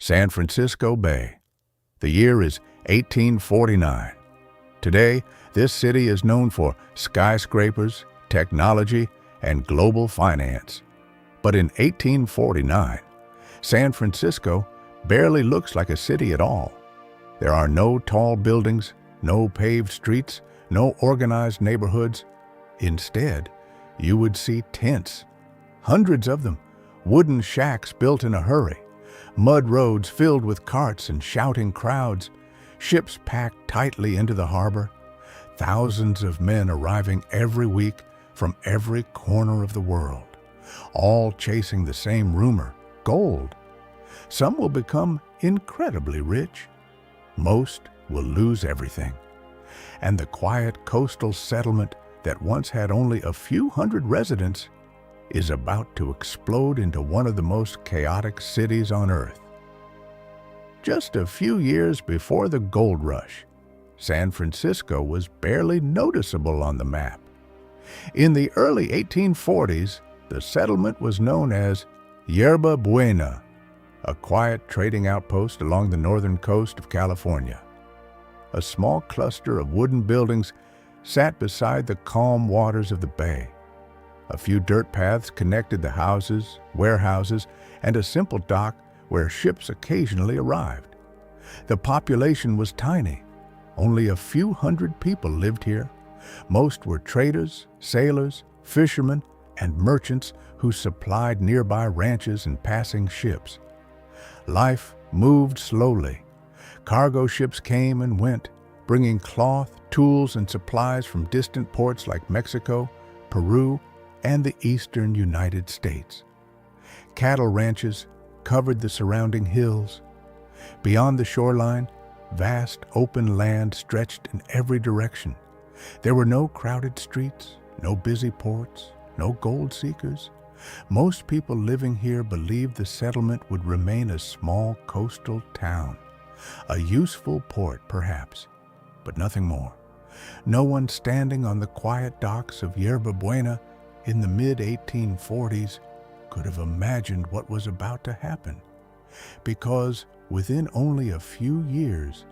San Francisco Bay. The year is 1849. Today, this city is known for skyscrapers, technology, and global finance. But in 1849, San Francisco barely looks like a city at all. There are no tall buildings, no paved streets, no organized neighborhoods. Instead, you would see tents, hundreds of them, wooden shacks built in a hurry, mud roads filled with carts and shouting crowds, ships packed tightly into the harbor, thousands of men arriving every week from every corner of the world, all chasing the same rumor, gold. Some will become incredibly rich. Most will lose everything. And the quiet coastal settlement that once had only a few hundred residents is about to explode into one of the most chaotic cities on Earth. Just a few years before the gold rush, San Francisco was barely noticeable on the map. In the early 1840s, the settlement was known as Yerba Buena, a quiet trading outpost along the northern coast of California. A small cluster of wooden buildings sat beside the calm waters of the bay. A few dirt paths connected the houses, warehouses, and a simple dock where ships occasionally arrived. The population was tiny. Only a few hundred people lived here. Most were traders, sailors, fishermen, and merchants who supplied nearby ranches and passing ships. Life moved slowly. Cargo ships came and went, bringing cloth, tools, and supplies from distant ports like Mexico, Peru, and the eastern United States. Cattle ranches covered the surrounding hills. Beyond the shoreline, vast open land stretched in every direction. There were no crowded streets, no busy ports, no gold seekers. Most people living here believed the settlement would remain a small coastal town, a useful port perhaps, but nothing more. No one standing on the quiet docks of Yerba Buena in the mid-1840s could have imagined what was about to happen, because within only a few years,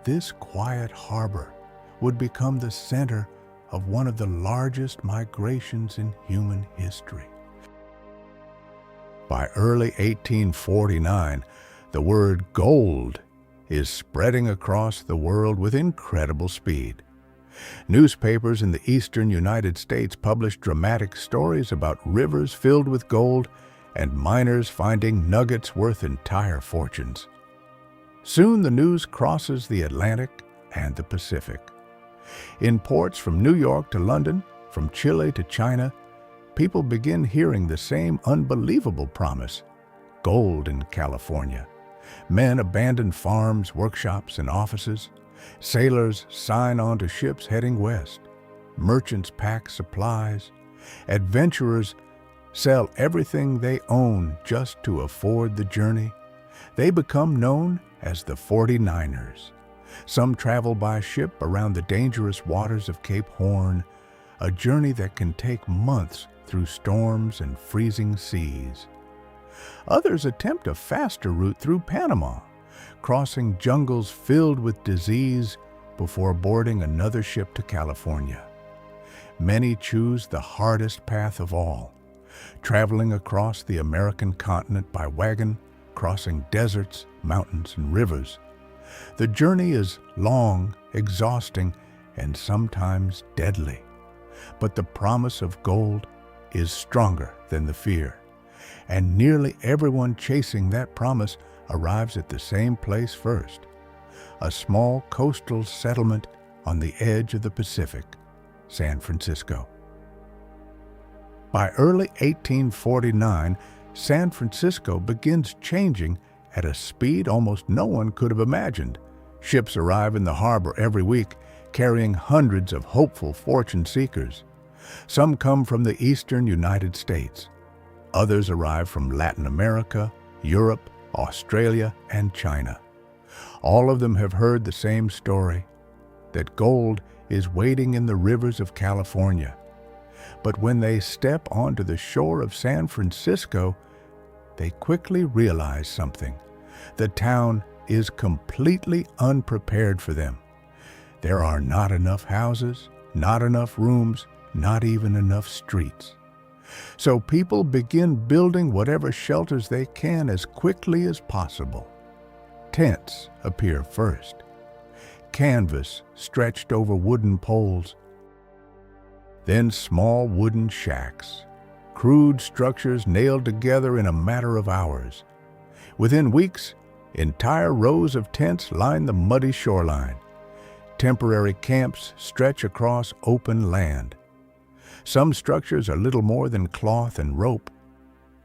this quiet harbor would become the center of one of the largest migrations in human history. By early 1849, the word gold is spreading across the world with incredible speed. Newspapers in the eastern United States published dramatic stories about rivers filled with gold and miners finding nuggets worth entire fortunes. Soon the news crosses the Atlantic and the Pacific. In ports from New York to London, from Chile to China, people begin hearing the same unbelievable promise: gold in California. Men abandon farms, workshops, and offices. Sailors sign on to ships heading west. Merchants pack supplies. Adventurers sell everything they own just to afford the journey. They become known as the 49ers. Some travel by ship around the dangerous waters of Cape Horn, a journey that can take months through storms and freezing seas. Others attempt a faster route through Panama, crossing jungles filled with disease before boarding another ship to California. Many choose the hardest path of all, traveling across the American continent by wagon, crossing deserts, mountains, and rivers. The journey is long, exhausting, and sometimes deadly. But the promise of gold is stronger than the fear, and nearly everyone chasing that promise arrives at the same place first, a small coastal settlement on the edge of the Pacific, San Francisco. By early 1849, San Francisco begins changing at a speed almost no one could have imagined. Ships arrive in the harbor every week, carrying hundreds of hopeful fortune seekers. Some come from the eastern United States. Others arrive from Latin America, Europe, Australia, and China. All of them have heard the same story, that gold is waiting in the rivers of California. But when they step onto the shore of San Francisco, they quickly realize something. The town is completely unprepared for them. There are not enough houses, not enough rooms, not even enough streets. So people begin building whatever shelters they can as quickly as possible. Tents appear first. Canvas stretched over wooden poles. Then small wooden shacks, crude structures nailed together in a matter of hours. Within weeks, entire rows of tents line the muddy shoreline. Temporary camps stretch across open land. Some structures are little more than cloth and rope.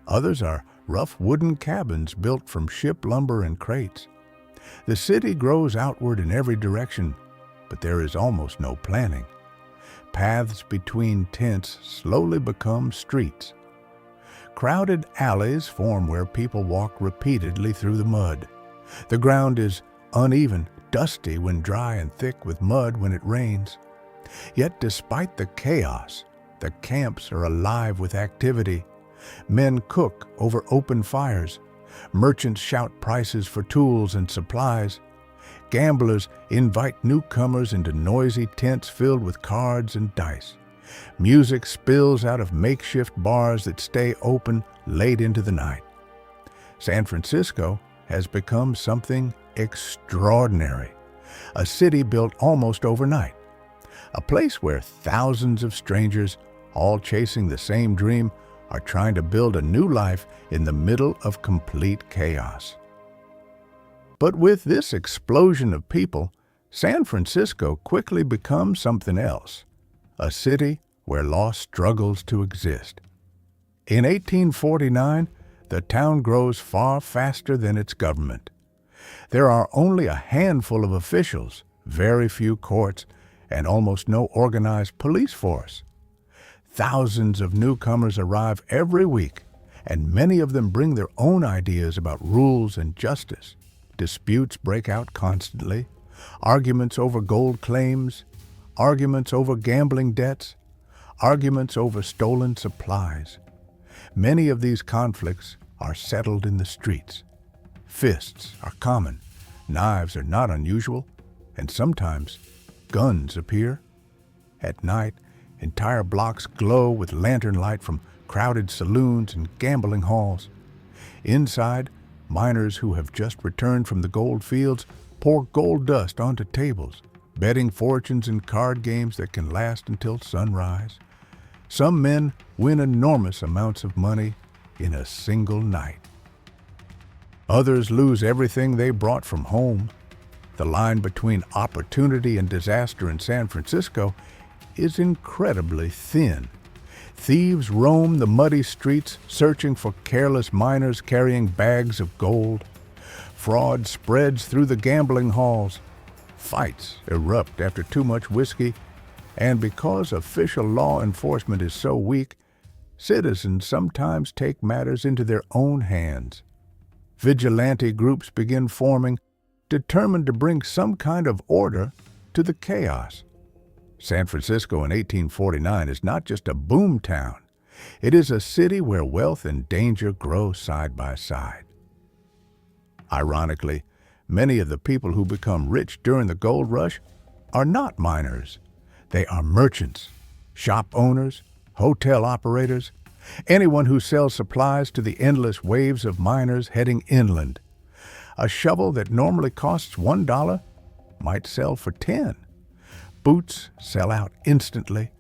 Others are rough wooden cabins built from ship lumber and crates. The city grows outward in every direction, but there is almost no planning. Paths between tents slowly become streets. Crowded alleys form where people walk repeatedly through the mud. The ground is uneven, dusty when dry and thick with mud when it rains. Yet despite the chaos, the camps are alive with activity. Men cook over open fires. Merchants shout prices for tools and supplies. Gamblers invite newcomers into noisy tents filled with cards and dice. Music spills out of makeshift bars that stay open late into the night. San Francisco has become something extraordinary. A city built almost overnight. A place where thousands of strangers, all chasing the same dream, are trying to build a new life in the middle of complete chaos. But with this explosion of people, San Francisco quickly becomes something else, a city where law struggles to exist. In 1849, the town grows far faster than its government. There are only a handful of officials, very few courts, and almost no organized police force. Thousands of newcomers arrive every week, and many of them bring their own ideas about rules and justice. Disputes break out constantly, arguments over gold claims, arguments over gambling debts, arguments over stolen supplies. Many of these conflicts are settled in the streets. Fists are common, knives are not unusual, and sometimes guns appear. At night, entire blocks glow with lantern light from crowded saloons and gambling halls. Inside, miners who have just returned from the goldfields pour gold dust onto tables, betting fortunes in card games that can last until sunrise. Some men win enormous amounts of money in a single night. Others lose everything they brought from home. The line between opportunity and disaster in San Francisco is incredibly thin. Thieves roam the muddy streets searching for careless miners carrying bags of gold. Fraud spreads through the gambling halls. Fights erupt after too much whiskey, and because official law enforcement is so weak, citizens sometimes take matters into their own hands. Vigilante groups begin forming, determined to bring some kind of order to the chaos. San Francisco in 1849 is not just a boom town. It is a city where wealth and danger grow side by side. Ironically, many of the people who become rich during the gold rush are not miners. They are merchants, shop owners, hotel operators, anyone who sells supplies to the endless waves of miners heading inland. A shovel that normally costs $1 might sell for 10. Boots sell out instantly.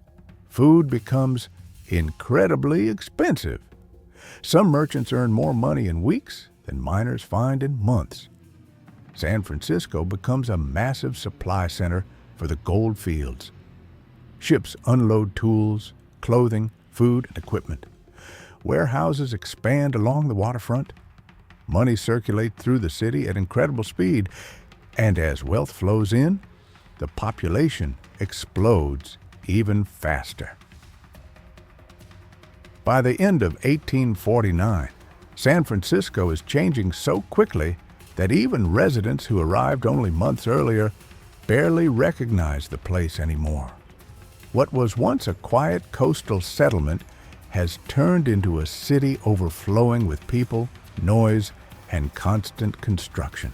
Food becomes incredibly expensive. Some merchants earn more money in weeks than miners find in months. San Francisco becomes a massive supply center for the gold fields. Ships unload tools, clothing, food, and equipment. Warehouses expand along the waterfront. Money circulates through the city at incredible speed, and as wealth flows in, the population explodes even faster. By the end of 1849, San Francisco is changing so quickly that even residents who arrived only months earlier barely recognize the place anymore. What was once a quiet coastal settlement has turned into a city overflowing with people, noise, and constant construction.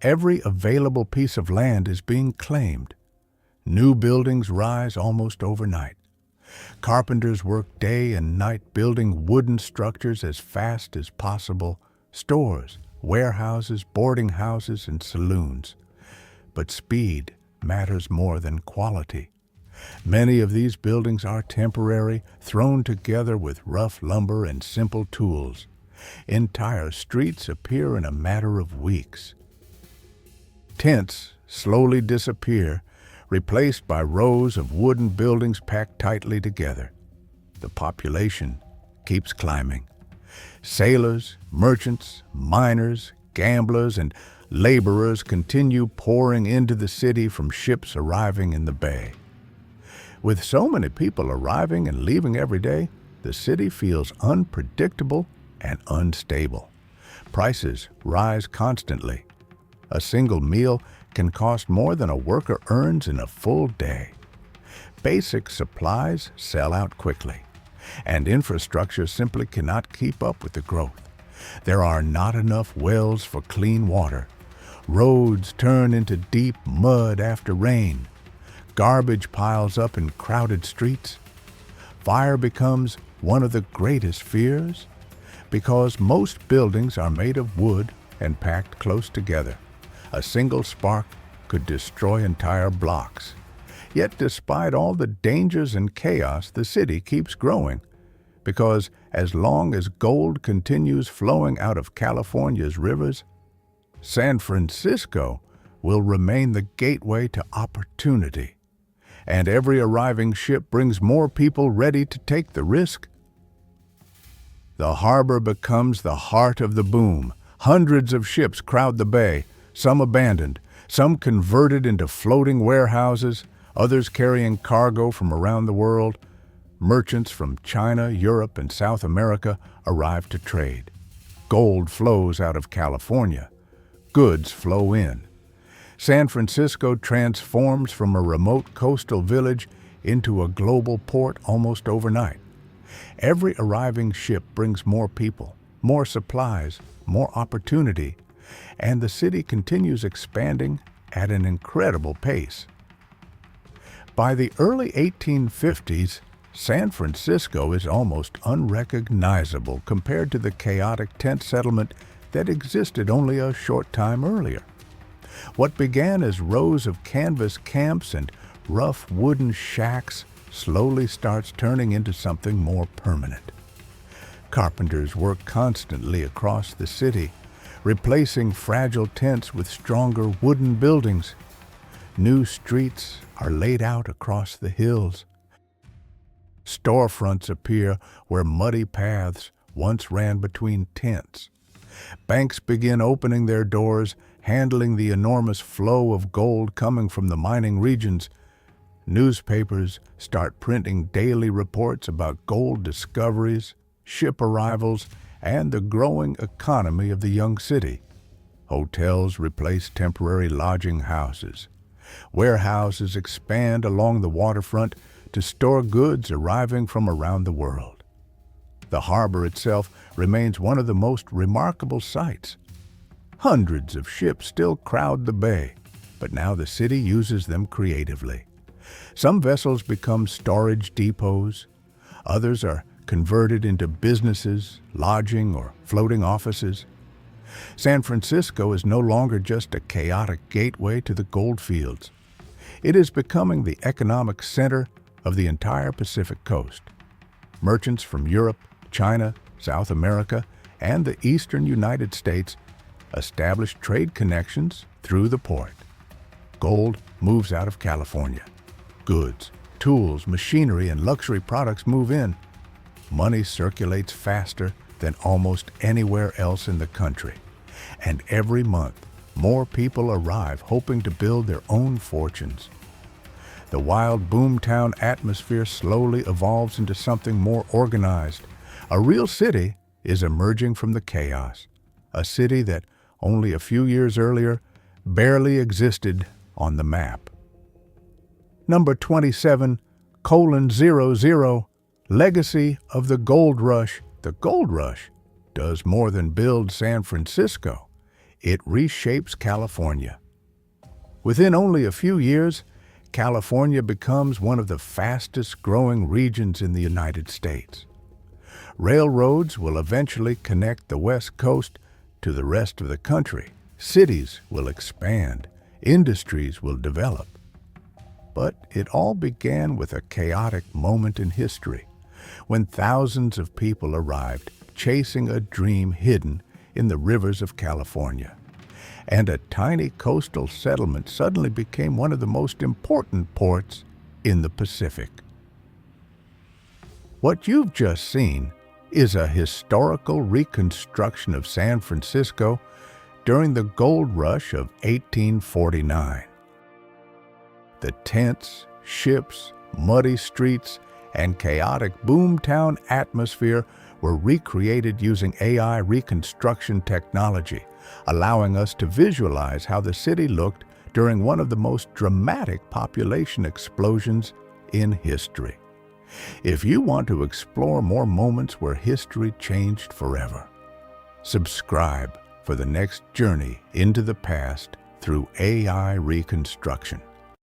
Every available piece of land is being claimed. New buildings rise almost overnight. Carpenters work day and night building wooden structures as fast as possible, stores, warehouses, boarding houses, and saloons. But speed matters more than quality. Many of these buildings are temporary, thrown together with rough lumber and simple tools. Entire streets appear in a matter of weeks. Tents slowly disappear, replaced by rows of wooden buildings packed tightly together. The population keeps climbing. Sailors, merchants, miners, gamblers, and laborers continue pouring into the city from ships arriving in the bay. With so many people arriving and leaving every day, the city feels unpredictable and unstable. Prices rise constantly. A single meal can cost more than a worker earns in a full day. Basic supplies sell out quickly, and infrastructure simply cannot keep up with the growth. There are not enough wells for clean water. Roads turn into deep mud after rain. Garbage piles up in crowded streets. Fire becomes one of the greatest fears because most buildings are made of wood and packed close together. A single spark could destroy entire blocks. Yet despite all the dangers and chaos, the city keeps growing because as long as gold continues flowing out of California's rivers, San Francisco will remain the gateway to opportunity. And every arriving ship brings more people ready to take the risk. The harbor becomes the heart of the boom. Hundreds of ships crowd the bay, some abandoned, some converted into floating warehouses, others carrying cargo from around the world. Merchants from China, Europe, and South America arrive to trade. Gold flows out of California. Goods flow in. San Francisco transforms from a remote coastal village into a global port almost overnight. Every arriving ship brings more people, more supplies, more opportunity, and the city continues expanding at an incredible pace. By the early 1850s, San Francisco is almost unrecognizable compared to the chaotic tent settlement that existed only a short time earlier. What began as rows of canvas camps and rough wooden shacks slowly starts turning into something more permanent. Carpenters work constantly across the city, replacing fragile tents with stronger wooden buildings. New streets are laid out across the hills. Storefronts appear where muddy paths once ran between tents. Banks begin opening their doors, handling the enormous flow of gold coming from the mining regions. Newspapers start printing daily reports about gold discoveries, ship arrivals, and the growing economy of the young city. Hotels replace temporary lodging houses. Warehouses expand along the waterfront to store goods arriving from around the world. The harbor itself remains one of the most remarkable sights. Hundreds of ships still crowd the bay, but now the city uses them creatively. Some vessels become storage depots. Others are converted into businesses, lodging, or floating offices. San Francisco is no longer just a chaotic gateway to the goldfields. It is becoming the economic center of the entire Pacific coast. Merchants from Europe, China, South America, and the eastern United States establish trade connections through the port. Gold moves out of California. Goods, tools, machinery, and luxury products move in. Money circulates faster than almost anywhere else in the country. And every month, more people arrive hoping to build their own fortunes. The wild boomtown atmosphere slowly evolves into something more organized. A real city is emerging from the chaos. A city that only a few years earlier barely existed on the map. Number 27, :00, Legacy of the Gold Rush. The Gold Rush? does more than build San Francisco. It reshapes California. Within only a few years, California becomes one of the fastest-growing regions in the United States. Railroads will eventually connect the West Coast to the rest of the country. Cities will expand. Industries will develop. But it all began with a chaotic moment in history, when thousands of people arrived chasing a dream hidden in the rivers of California. And a tiny coastal settlement suddenly became one of the most important ports in the Pacific. What you've just seen is a historical reconstruction of San Francisco during the gold rush of 1849. The tents, ships, muddy streets, and chaotic boomtown atmosphere were recreated using AI reconstruction technology, allowing us to visualize how the city looked during one of the most dramatic population explosions in history. If you want to explore more moments where history changed forever, subscribe for the next journey into the past through AI reconstruction.